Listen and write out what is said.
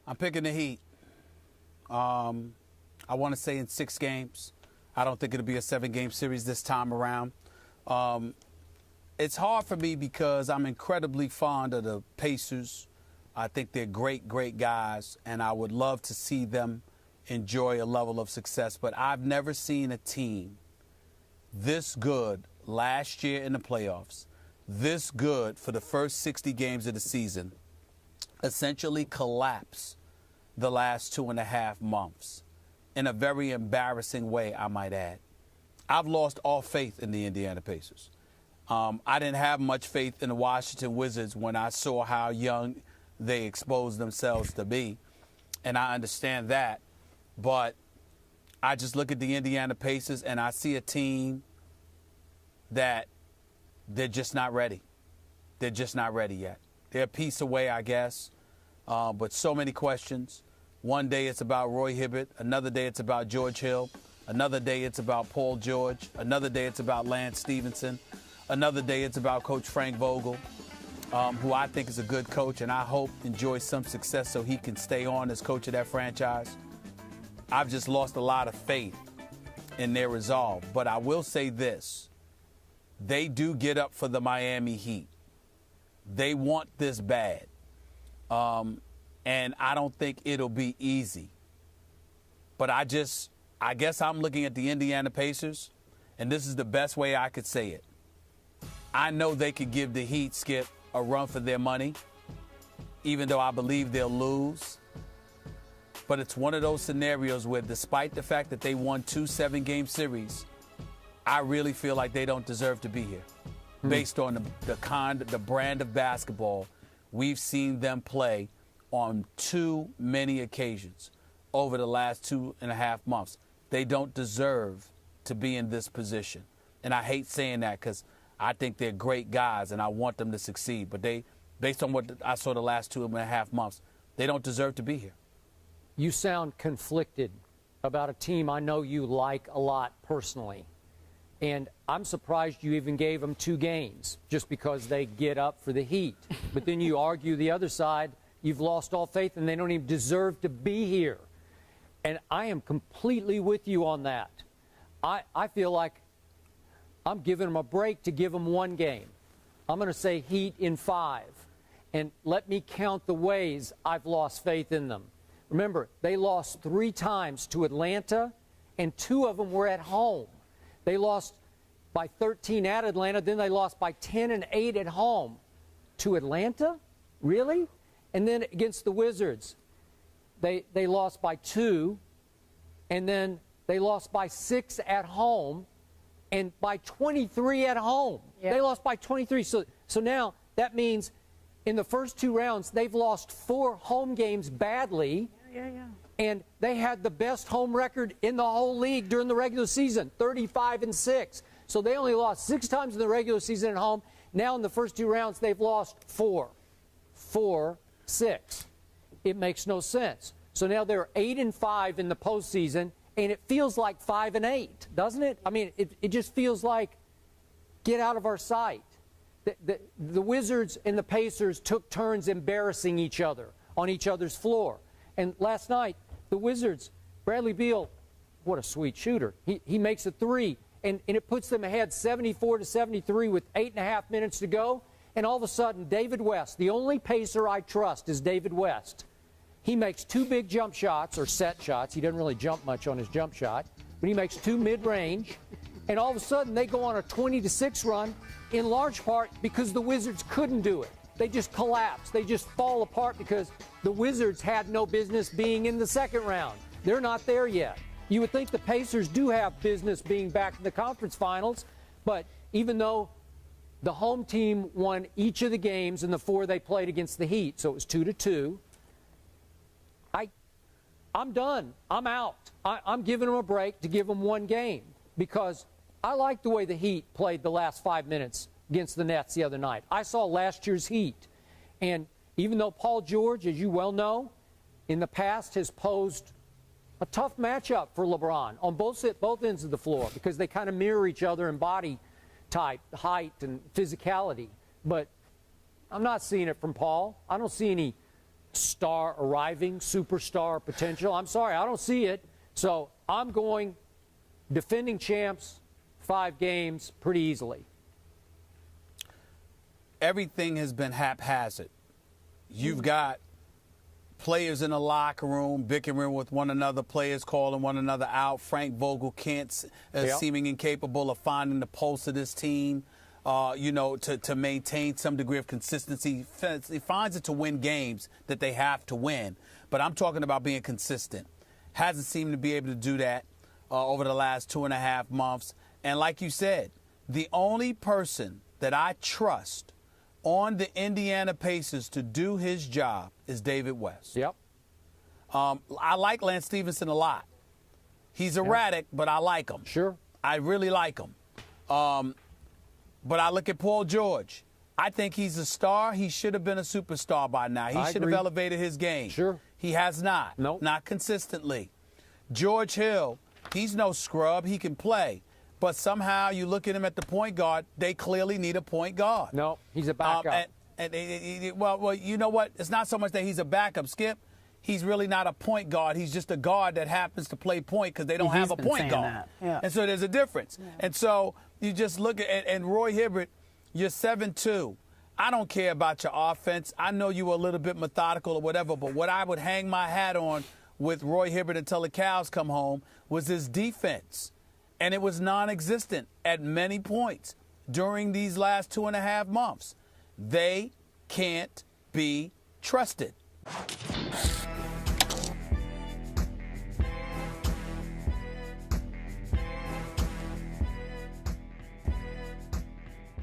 I'm picking the Heat. I want to say in 6 games. I don't think it'll be a 7-game series this time around. It's hard for me because I'm incredibly fond of the Pacers. I think they're great, great guys, and I would love to see them enjoy a level of success. But I've never seen a team this good last year in the playoffs, this good for the first 60 games of the season, essentially collapse the last 2.5 months in a very embarrassing way, I might add. I've lost all faith in the Indiana Pacers. I didn't have much faith in the Washington Wizards when I saw how young they exposed themselves to be, and I understand that. But I just look at the Indiana Pacers and I see a team that they're just not ready. They're just not ready yet. They're a piece away, I guess, but so many questions. One day it's about Roy Hibbert. Another day it's about George Hill. Another day it's about Paul George. Another day it's about Lance Stevenson. Another day it's about Coach Frank Vogel, who I think is a good coach and I hope enjoys some success so he can stay on as coach of that franchise. I've just lost a lot of faith in their resolve. But I will say this. They do get up for the Miami Heat. They want this bad. And I don't think it'll be easy. But I guess I'm looking at the Indiana Pacers, and this is the best way I could say it. I know they could give the Heat, Skip, a run for their money, even though I believe they'll lose. But it's one of those scenarios where, despite the fact that they won 2 7-game series, I really feel like they don't deserve to be here, based on the brand of basketball we've seen them play on too many occasions over the last 2.5 months. They don't deserve to be in this position. And I hate saying that because I think they're great guys and I want them to succeed. But they, based on what I saw the last 2.5 months, they don't deserve to be here. You sound conflicted about a team I know you like a lot personally. And I'm surprised you even gave them 2 games just because they get up for the Heat. But then you argue the other side, you've lost all faith and they don't even deserve to be here. And I am completely with you on that. I feel like I'm giving them a break to give them 1 game. I'm going to say Heat in 5. And let me count the ways I've lost faith in them. Remember, they lost 3 times to Atlanta, and 2 of them were at home. They lost by 13 at Atlanta, then they lost by 10 and 8 at home. To Atlanta? Really? And then against the Wizards, they lost by 2, and then they lost by 6 at home, and by 23 at home. Yep. They lost by 23. So now that means in the first 2 rounds, they've lost 4 home games badly. Yeah. And they had the best home record in the whole league during the regular season, 35-6. So they only lost 6 times in the regular season at home. Now in the first 2 rounds, they've lost 4. 4-6. It makes no sense. So now they're 8-5 in the postseason, and it feels like 5-8, doesn't it? I mean, it just feels like get out of our sight. The Wizards and the Pacers took turns embarrassing each other on each other's floor. And last night, the Wizards, Bradley Beal, what a sweet shooter. He makes a 3, and it puts them ahead 74-73 with 8.5 minutes to go. And all of a sudden, David West, the only Pacer I trust is David West. He makes 2 big jump shots, or set shots. He doesn't really jump much on his jump shot, but he makes 2 mid-range. And all of a sudden, they go on a 20-6 run, in large part because the Wizards couldn't do it. They just collapse. They just fall apart because the Wizards had no business being in the second round. They're not there yet. You would think the Pacers do have business being back in the conference finals, but even though the home team won each of the games in the 4 they played against the Heat, so it was 2-2, I'm done. I'm out. I'm giving them a break to give them 1 game because I like the way the Heat played the last 5 minutes against the Nets the other night. I saw last year's Heat, and even though Paul George, as you well know, in the past has posed a tough matchup for LeBron on both ends of the floor because they kind of mirror each other in body type, height, and physicality. But I'm not seeing it from Paul. I don't see any star arriving, superstar potential. I'm sorry, I don't see it. So I'm going defending champs, 5 games pretty easily. Everything has been haphazard. You've got players in the locker room bickering with one another, players calling one another out. Frank Vogel seeming incapable of finding the pulse of this team, to maintain some degree of consistency. He finds it to win games that they have to win. But I'm talking about being consistent. Hasn't seemed to be able to do that over the last 2.5 months. And like you said, the only person that I trust on the Indiana Pacers to do his job is David West. Yep. I like Lance Stevenson a lot. He's erratic, but I like him. Sure. I really like him. But I look at Paul George. I think he's a star. He should have been a superstar by now. He should have elevated his game. Sure. He has not. Nope. Not consistently. George Hill, he's no scrub. He can play. But somehow you look at him at the point guard, they clearly need a point guard. No, he's a backup. Well, you know what? It's not so much that he's a backup, Skip. He's really not a point guard. He's just a guard that happens to play point because they don't have a point guard. Yeah. And so there's a difference. Yeah. And so you just look at, and Roy Hibbert, you're 7'2". I don't care about your offense. I know you were a little bit methodical or whatever, but what I would hang my hat on with Roy Hibbert until the cows come home was his defense. And it was non-existent at many points during these last 2.5 months. They can't be trusted.